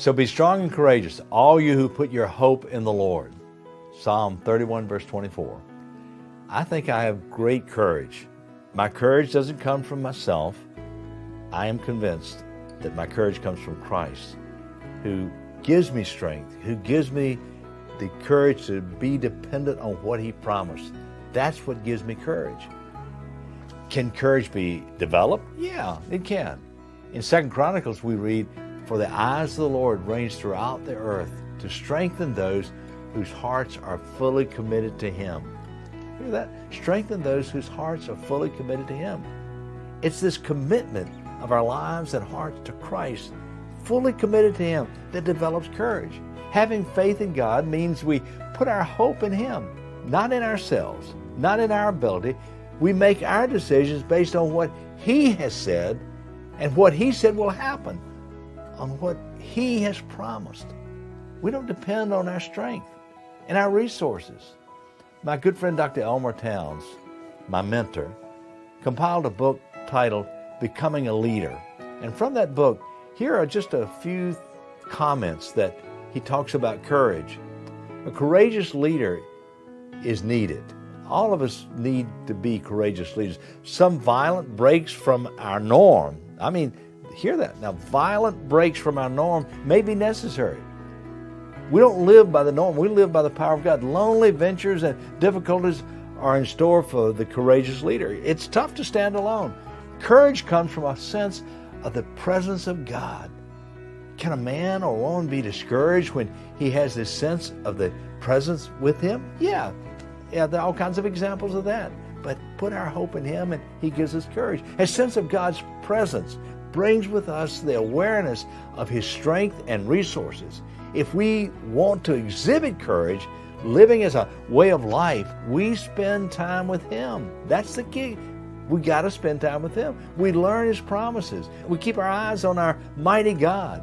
So be strong and courageous, all you who put your hope in the Lord. Psalm 31, verse 24. I think I have great courage. My courage doesn't come from myself. I am convinced that my courage comes from Christ, who gives me strength, who gives me the courage to be dependent on what He promised. That's what gives me courage. Can courage be developed? Yeah, it can. In 2 Chronicles we read, "For the eyes of the Lord range throughout the earth to strengthen those whose hearts are fully committed to Him." Hear that? Strengthen those whose hearts are fully committed to Him. It's this commitment of our lives and hearts to Christ, fully committed to Him, that develops courage. Having faith in God means we put our hope in Him, not in ourselves, not in our ability. We make our decisions based on what He has said and what He said will happen, on what He has promised. We don't depend on our strength and our resources. My good friend Dr. Elmer Towns, my mentor, compiled a book titled Becoming a Leader. And from that book, here are just a few comments that he talks about courage. A courageous leader is needed. All of us need to be courageous leaders. Some violent breaks from our norm. I mean, hear that. Now, violent breaks from our norm may be necessary. We don't live by the norm. We live by the power of God. Lonely ventures and difficulties are in store for the courageous leader. It's tough to stand alone. Courage comes from a sense of the presence of God. Can a man or woman be discouraged when he has this sense of the presence with him? Yeah, there are all kinds of examples of that. But put our hope in Him and He gives us courage. A sense of God's presence brings with us the awareness of His strength and resources. If we want to exhibit courage, living as a way of life, we spend time with Him. That's the key. We got to spend time with Him. We learn His promises. We keep our eyes on our mighty God.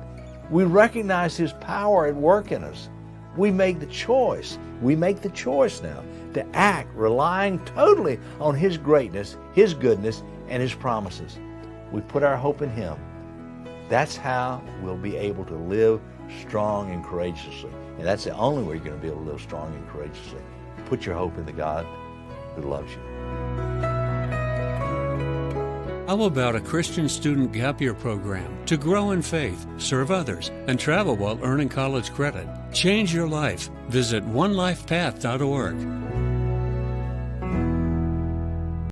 We recognize His power at work in us. We make the choice. We make the choice now to act relying totally on His greatness, His goodness, and His promises. We put our hope in Him. That's how we'll be able to live strong and courageously. And that's the only way you're going to be able to live strong and courageously. Put your hope in the God who loves you. How about a Christian student gap year program to grow in faith, serve others, and travel while earning college credit? Change your life. Visit onelifepath.org.